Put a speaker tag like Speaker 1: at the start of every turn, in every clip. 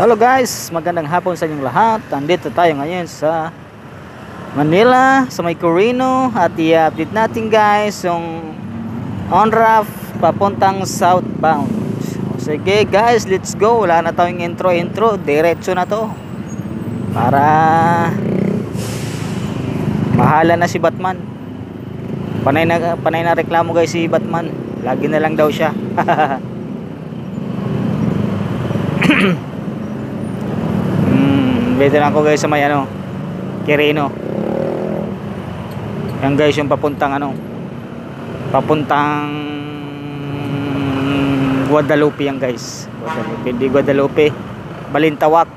Speaker 1: Hello guys, magandang hapon sa inyong lahat. Andito tayo ngayon sa Manila, sa may Quirino, at i-update natin guys yung on-ramp papuntang southbound. Sige guys, let's go. Wala na tayong intro, diretso na to para mahala na si Batman. Panay na reklamo guys si Batman, lagi na lang daw siya. Dito na ako guys sa may Quirino. Yan guys yung papuntang papuntang Guadalupe yan guys. Guadalupe, di Guadalupe, Balintawak.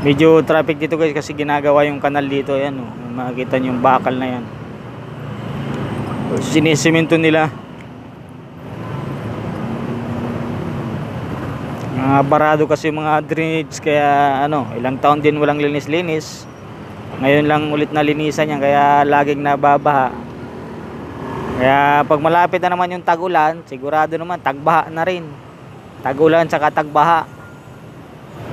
Speaker 1: Medyo traffic dito guys kasi ginagawa yung kanal dito. Yan makikita nyo yung bakal na yan. Sinisemento nila. Barado kasi mga drainage, kaya ilang taon din walang linis-linis. Ngayon lang ulit na linisan yan, kaya laging nababaha. Kaya pag malapit na naman yung tag-ulan, sigurado naman tagbaha na rin. Tag-ulan saka tagbaha.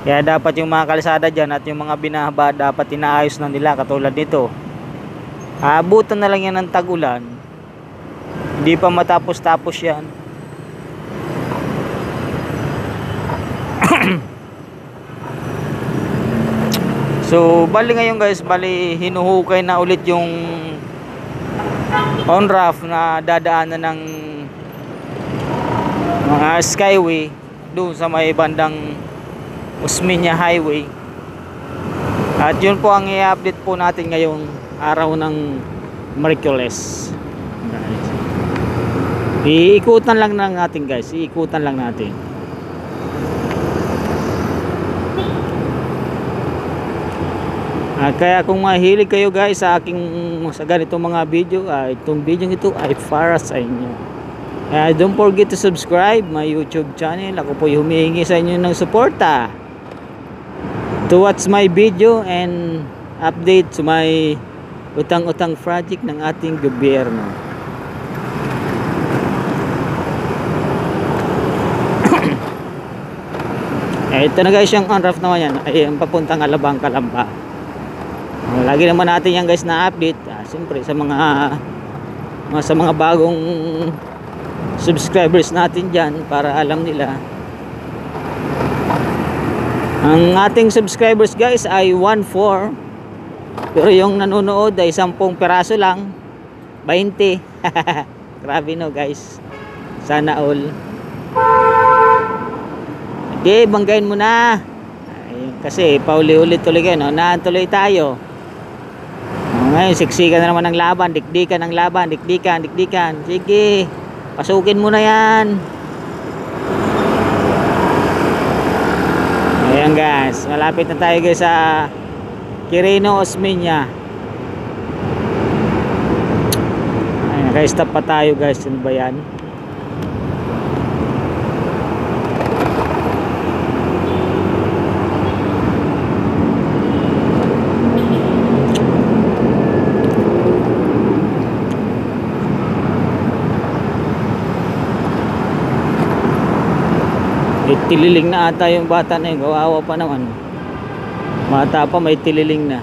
Speaker 1: Kaya dapat yung mga kalsada dyan at yung mga binahaba dapat inaayos na nila, katulad nito. Abutan na lang yan ng tag-ulan, hindi pa matapos-tapos yan. So bali ngayon guys, hinuhukay na ulit yung on-ramp na dadaanan ng mga skyway doon sa may bandang Osmeña Highway. At yun po ang i-update po natin ngayong araw ng Miyerkules. Iikutan lang natin guys, iikutan lang natin. Kaya kung mahilig kayo guys sa ganitong mga video, itong video ito ay para sa inyo. Don't forget to subscribe my YouTube channel. Ako po humihingi sa inyo ng suporta to watch my video and update to my utang-utang project ng ating gobyerno. Ito na guys yung on-ramp naman yan, ay papuntang Alabang, Calamba. Lagi naman natin yan guys na update. Siyempre sa mga bagong subscribers natin dyan, para alam nila. Ang ating subscribers guys ay 1.4, pero yung nanonood ay 10 piraso lang, 20. Grabe no guys, sana all. Okay, banggain mo na. Kasi pauli-ulit tuloy kayo, naantuloy tayo. Ngayon siksikan na naman ng laban, dikdikan ng laban, dikdikan. Sige, pasukin mo na yan. Ayan guys, malapit na tayo guys sa Quirino, Osmeña. Ayan, naka-stop pa tayo guys. Ano ba yan? Tililing na ata yung bata na yun. Kawawa pa naman. Bata pa, may tililing na.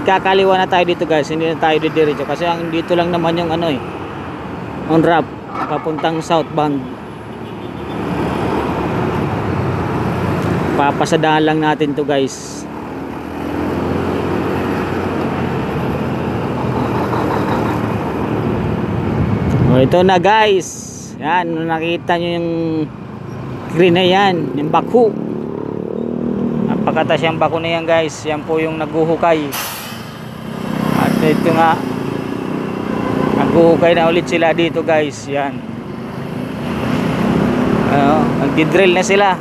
Speaker 1: Kakaliwa na tayo dito guys. Hindi na tayo didiretso kasi ang dito lang naman yung on-ramp papuntang southbound. Papasadahan lang natin to guys. Ito na guys. Yan, nakita nyo yung green na yan, yung bako. Napakatas yung bako na yan guys. Yan po yung naghuhukay. At ito nga, naghuhukay na ulit sila dito guys. Yan, nagdidrill na sila.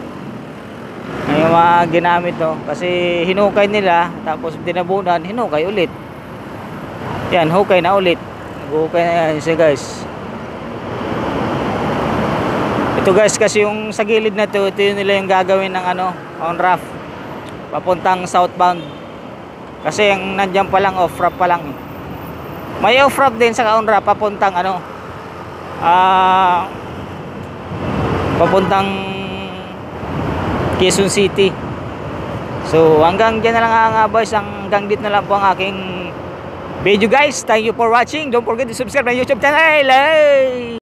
Speaker 1: Yung mga ginamit kasi hinukay nila, tapos dinabunan, hinukay ulit. Yan, hukay na ulit. Naghuhukay na yan siya guys. Ito guys, kasi yung sa gilid na ito, ito yung nila yung gagawin ng on-ramp papuntang southbound. Kasi ang nandiyan pa lang off-ramp pa lang. May off-ramp din sa on-ramp papuntang ano, papuntang Quezon City. So hanggang dyan na lang mga boys, hanggang dito na lang po ang aking video guys. Thank you for watching. Don't forget to subscribe my YouTube channel. Hey!